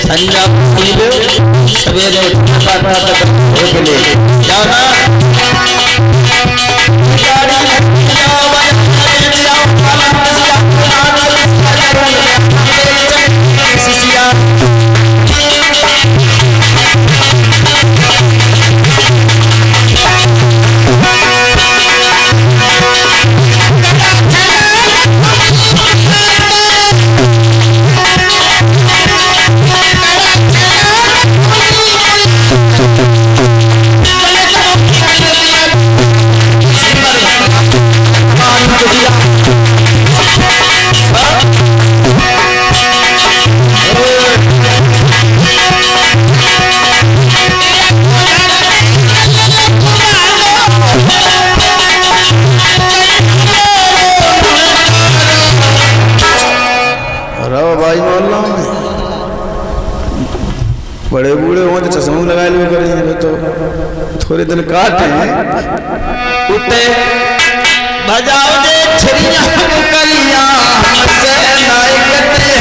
संजा सवेरे उठा के लिए जाना बड़े बूढ़े हो तो चश्मा लगा लिया करेंगे तो थोड़े दिन काटे उते बजाओ दे छरिया कलिया से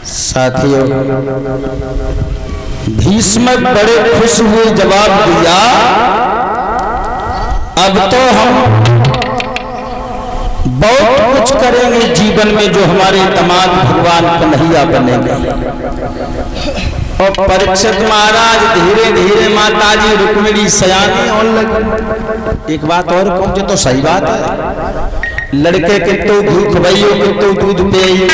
साथियों भीष्म बड़े खुश हुए जवाब दिया अब तो हम बहुत कुछ करेंगे जीवन में जो हमारे तमाम भगवान कन्हैया बनेंगे। और परीक्षित महाराज धीरे धीरे माताजी रुक्मिणी सयानी होने लगी। एक बात और कहूँ तो सही बात है, लड़के कितने भूख भइयो कितने दूध पिए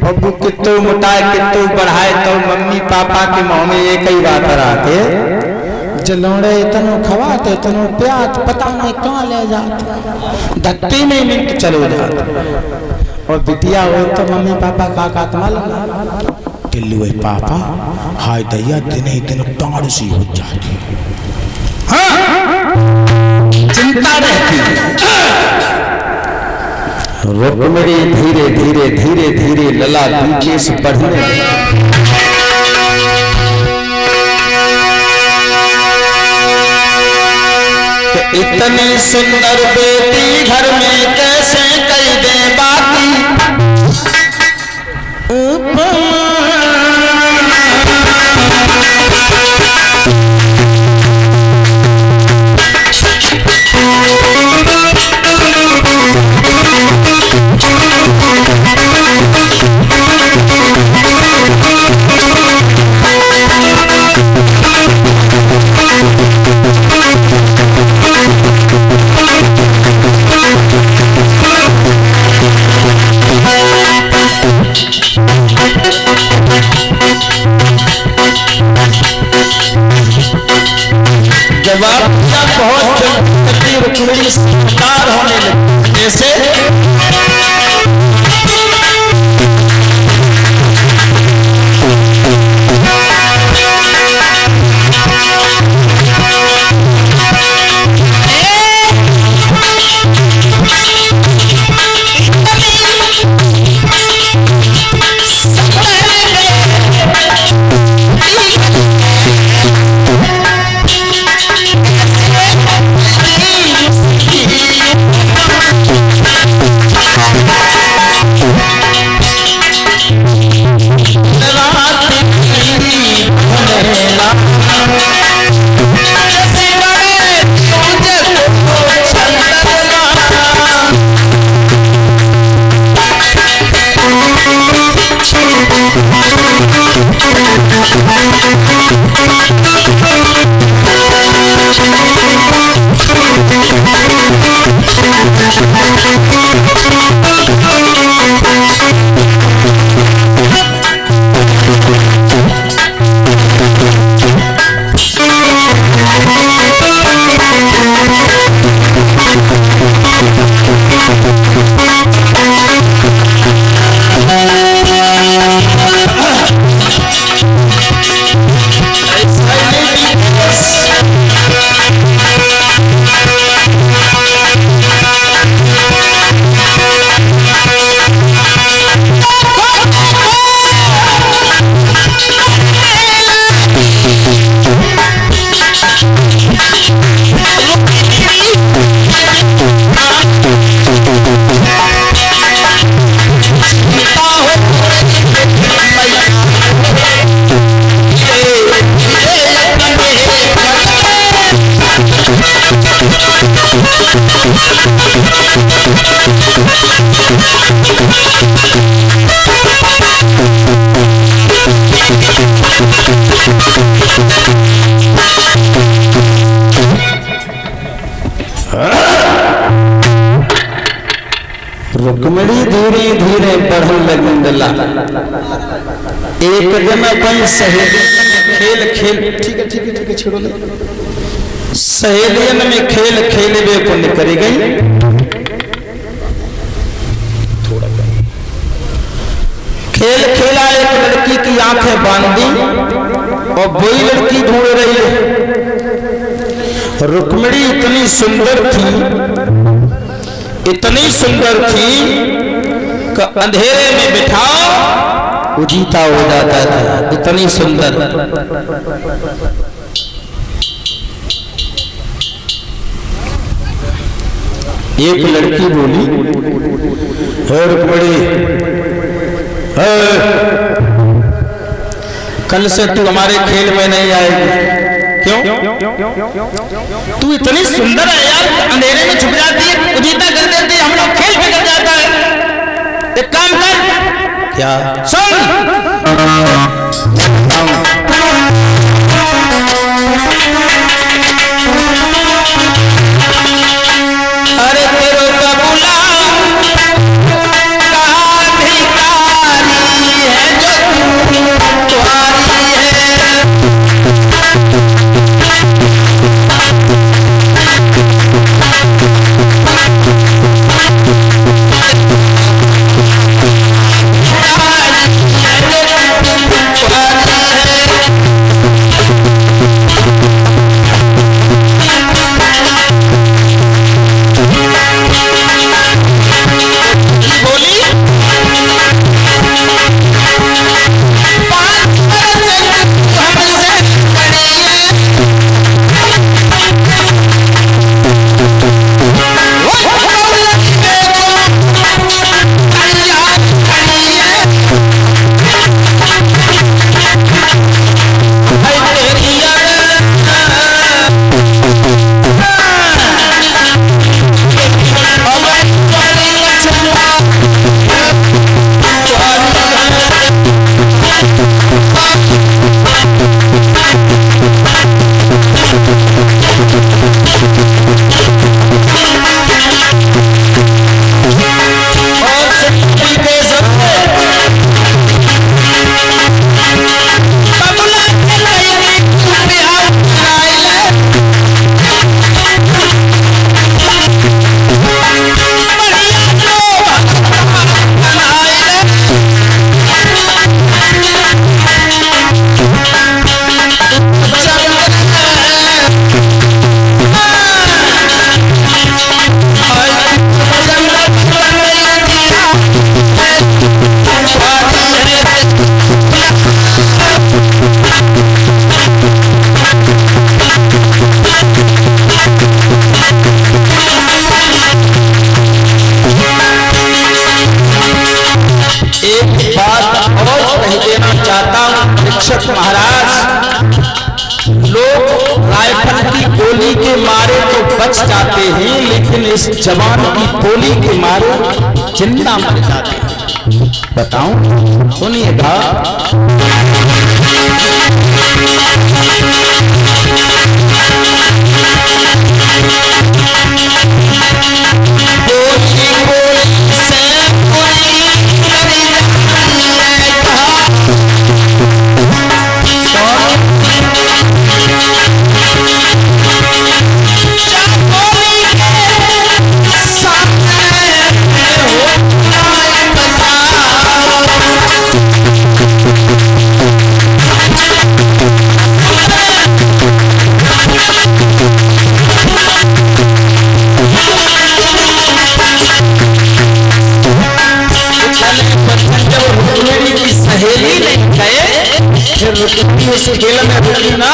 और वो कितने मोटाए कितने बढ़ाए तो मम्मी पापा के मुंह में एक ही बात आते जलोड़े इतनो खवाते इतनो प्याज पता नहीं कहाँ ले जाते धत्ती में मिनट चलो जाते और बिटिया हो तो मम्मी पापा का कातमा लगा टिल्लू है पापा हाय दैया दिन ही दिन टाड़ सी हो जाती चिंता रहती रुक्मिणी धीरे धीरे धीरे धीरे लला केस बढ़ने तो इतनी सुंदर बेटी घर में कैसे कई दे बाती जवाब बहुत रुक्मिणी समझदार होने लगी जैसे रुक्मिणी धीरे धीरे बढ़न लगी डला। एक दिन अपन सहेली खेल ठीक है छेड़ो ले। सहेलियन में खेल खेलवे को निकल गई। खेल खेला, एक लड़की की आंखें बांधी और वही लड़की ढूंढ रही है। रुक्मिणी इतनी सुंदर थी कि अंधेरे में बिठाओ उजीता हो जाता था, इतनी सुंदर। एक लड़की बोली, हे रुक्मिणी, कल से तू हमारे खेल में नहीं आएगी। क्यों? तू इतनी सुंदर है यार, अंधेरे में छुप जाती है, उजीता कर देती है, हम लोग खेल बिगड़ जाता है। एक काम कर, क्या सुन, अरे तेरे का बुलाओ महाराज, लोग राइफल की गोली के मारे तो बच जाते हैं, लेकिन इस जवान की गोली के मारे जिंदा मर जाते हैं। बताऊं, सुनिएगा। उस खेल में रुकी ना,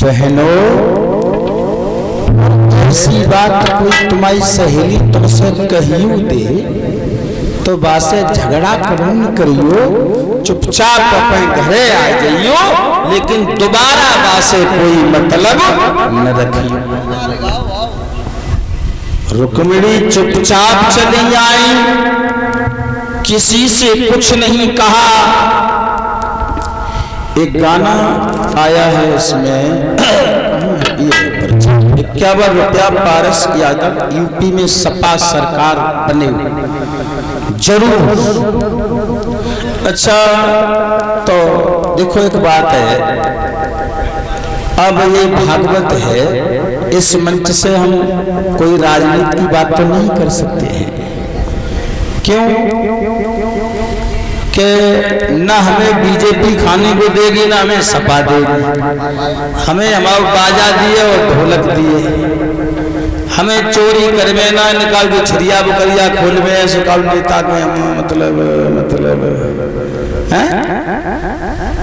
बहनों, ऐसी बात कोई तुम्हारी सहेली तुमसे कहियो दे तो बासे झगड़ा करूं करियो, चुपचाप अपने घरे आ जाइयो, लेकिन दोबारा बासे कोई मतलब न रखियो। रुक्मिणी चुपचाप चली आई, किसी से कुछ नहीं कहा। एक गाना आया है इसमें 51 रुपया पारस यादव यूपी में सपा सरकार बने जरूर। अच्छा, तो देखो एक बात है, अब ये भागवत है, इस मंच से हम कोई राजनीति की बात तो नहीं कर सकते हैं। क्यों कि न हमें बीजेपी खाने को देगी, ना हमें सपा देगी। हमें हमारा बाजा दिए और ढोलक दिए, हमें चोरी कर में ना निकाल के छिरिया बुकरिया खोल में ऐसे काल नेता के मतलब हैं।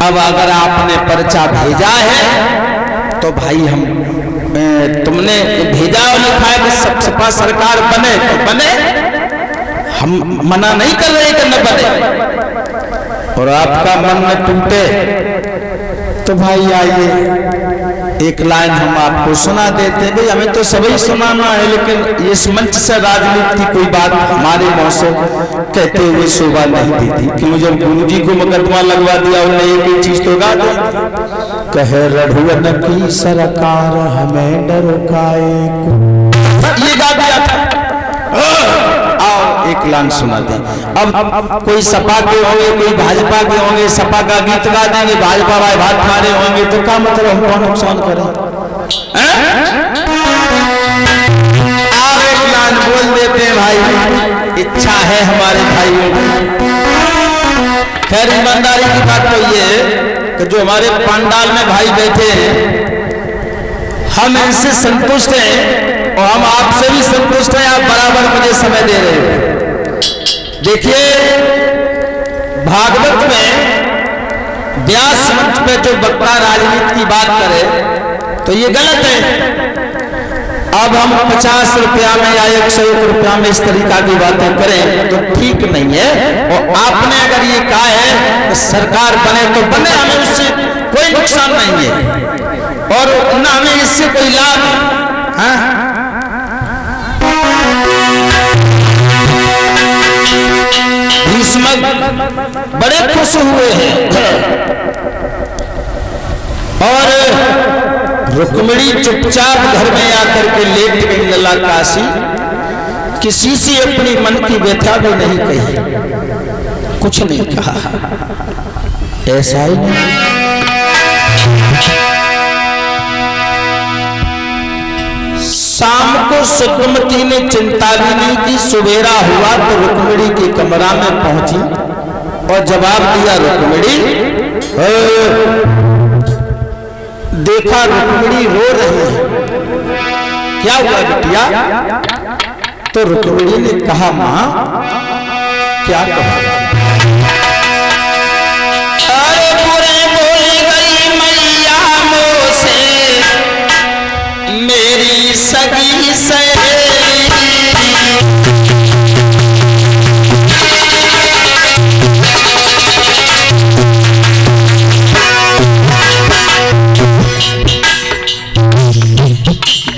अब अगर आपने पर्चा भेजा है तो भाई हम तुमने भेजा और लिखा है कि सपा सरकार बने तो बने, हम मना नहीं कर रहे कि न बने। और आपका मन में टूटे तो भाई आइए एक लाइन हम आपको सुना देते हैं। भाई हमें तो सभी सुनाना है, लेकिन इस मंच से राजनीति की कोई बात हमारे मुंह से कहते हुए शोभा नहीं देती। क्यों जब गुरु जी को मुकदमा लगवा दिया उन्हें एक ही चीज तो गा दी, कहे रघुवन की सरकार हमें डरकाए, ये गा दिया था। एक लाइन सुना दें। अब कोई सपा के होंगे, कोई भाजपा के होंगे, सपा का गीत गा देंगे, भाजपा भाई भात मारे होंगे, तो क्या मतलब हमको नुकसान करें? आप एक लाइन बोल देते हैं भाई, इच्छा है हमारे भाइयों की। खैर ईमानदारी की बात तो ये कि जो हमारे पंडाल में भाई बैठे हैं, हम इनसे संतुष्ट हैं और हम आपसे भी संतुष्ट हैं। आप बराबर मुझे समय दे रहे हैं। देखिए भागवत में व्यास मंच पे जो वक्ता राजनीति की बात करे तो ये गलत है। अब हम 50 रुपया में या 101 रुपया में इस तरीका की बातें करें तो ठीक नहीं है। और आपने अगर ये कहा है कि सरकार बने तो बने, हमें उससे कोई नुकसान नहीं है और न हमें इससे कोई लाभ है। बड़े खुश हुए हैं और रुक्मिणी चुपचाप घर में आकर के लेट गई लला काशी, किसी से अपनी मन की व्यथा भी नहीं कही, कुछ नहीं कहा। ऐसा ही नहीं। शाम को सुतमती ने चिंता भी नहीं की। सवेरा हुआ तो रुक्मिणी के कमरा में पहुंची और जवाब दिया रुक्मिणी। देखा रुक्मिणी रो रही है, क्या हुआ बिटिया? तो रुक्मिणी ने कहा मां क्या कहा? अरे बुरे बोल गई मैया मोसे मेरी सगी सहेली,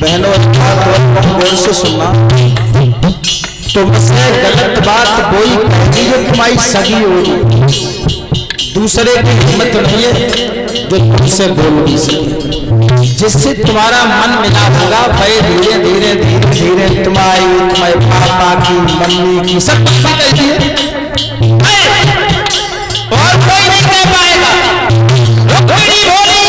बहनों गौर से सुनना। तुमसे गलत बात कोई कहती है तुम्हारी सगी होगी, दूसरे की हिम्मत नहीं है जो तुमसे बोल भी सके। जिससे तुम्हारा मन मिला होगा भाई धीरे धीरे धीरे धीरे तुम्हारे पापा की मम्मी की सब कहती है और कोई नहीं कह पाएगा। रुक्मिणी बोली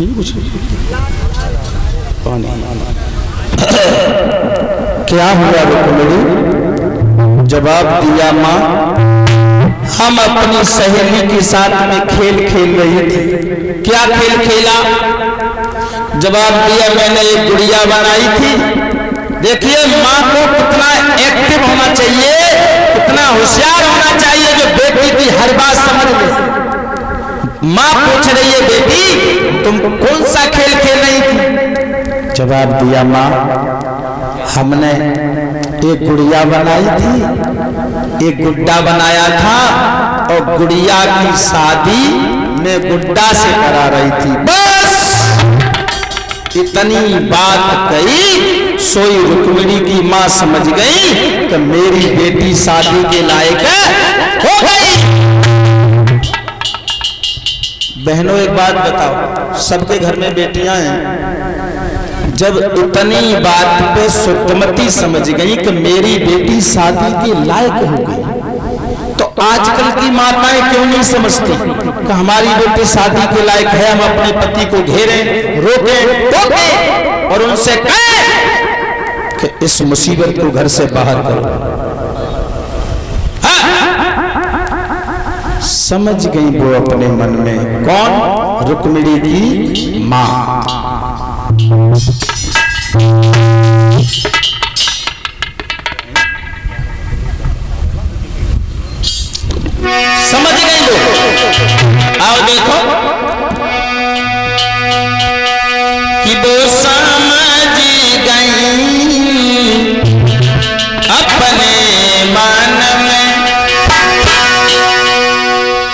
कुछ पानी क्या हुआ रुक्मिणी? जवाब दिया माँ, हम अपनी सहेली के साथ में खेल खेल रही थी। क्या खेल खेला? जवाब दिया, मैंने एक गुड़िया बनाई थी। देखिए माँ को कितना एक्टिव होना चाहिए, कितना होशियार होना चाहिए जो बेटी की हर बात समझ ले। माँ पूछ रही है, बेटी तुम कौन सा खेल खेल रही थी? जवाब दिया, माँ हमने एक गुड़िया बनाई थी, एक गुड्डा बनाया था और गुड़िया की शादी में गुड्डा से करा रही थी। बस इतनी बात कही, सोई रुक्मिणी की मां समझ गई कि मेरी बेटी शादी के लायक हो गई। बहनों एक बात बताओ, सबके घर में बेटियां हैं। जब इतनी बात पे सुतमती समझ गई कि मेरी बेटी शादी के लायक हो गई, तो आजकल की माताएं क्यों नहीं समझती कि हमारी बेटी शादी के लायक है? हम अपने पति को घेरें, रोकें, टोकें और उनसे कहें कि इस मुसीबत को घर से बाहर करो। समझ गई वो अपने मन में। कौन? रुक्मिणी की मां। समझ गई लोग। आओ देखो कि वो समझ गई अपने मन में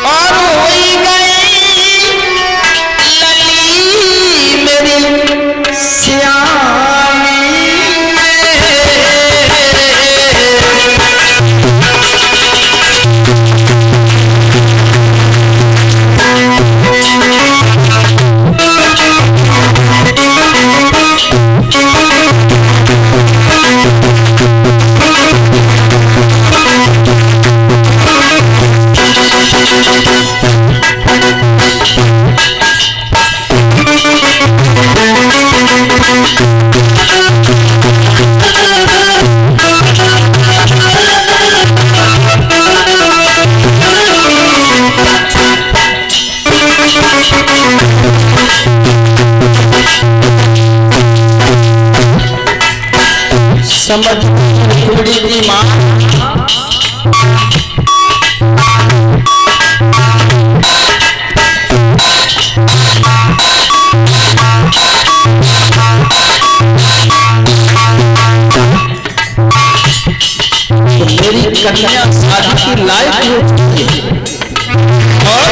और हुई गई लली मेरी श्यामी समझ रुक्मिणी की मां। तो मेरी कन्या शादी की लायक हो चुकी है और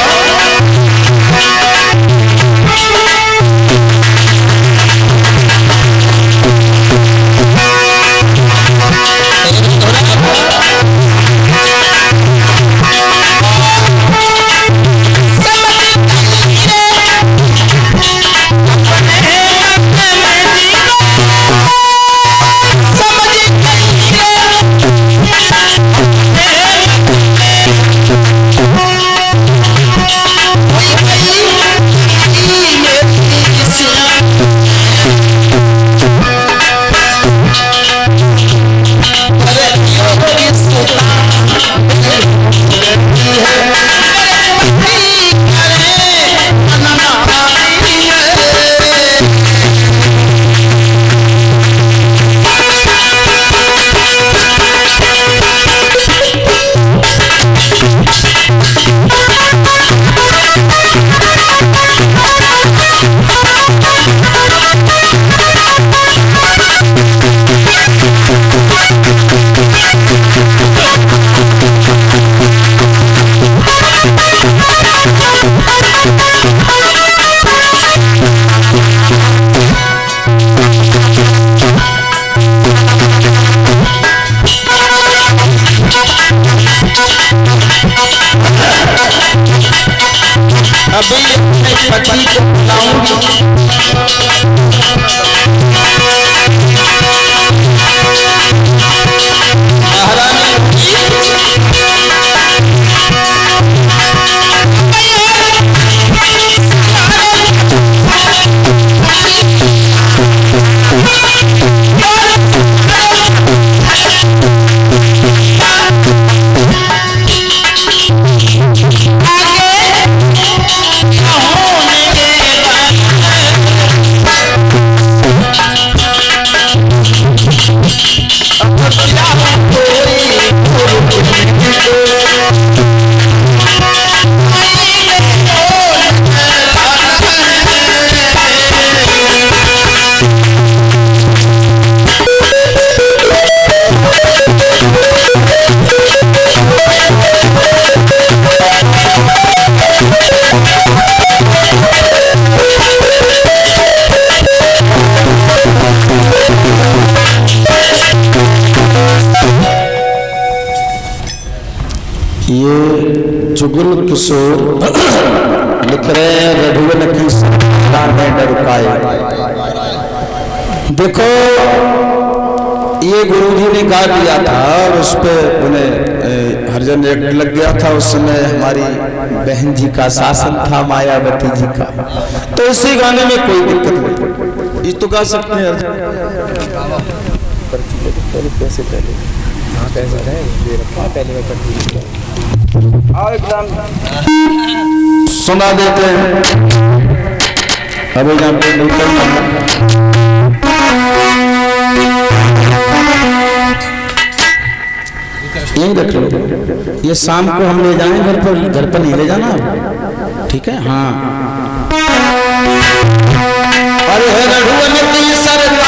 अभी अपने पति को बुलाऊंगी। महारानी गुल किशोर लिख रहे हैं रघुवन की डरुकाए। देखो ये गुरुजी ने गा दिया था और उस पर उन्हें हरिजन एक्ट लग गया था। उस समय हमारी बहन जी का शासन था, मायावती जी का, तो इसी गाने में कोई दिक्कत नहीं, ये तो गा सकते हैं। सुना देते हैं अभी जहाँ पे यही रख लो, ये शाम को हम ले जाएं घर पर नहीं ले जाना, ठीक है? हाँ। अरे रघुवन की सरकार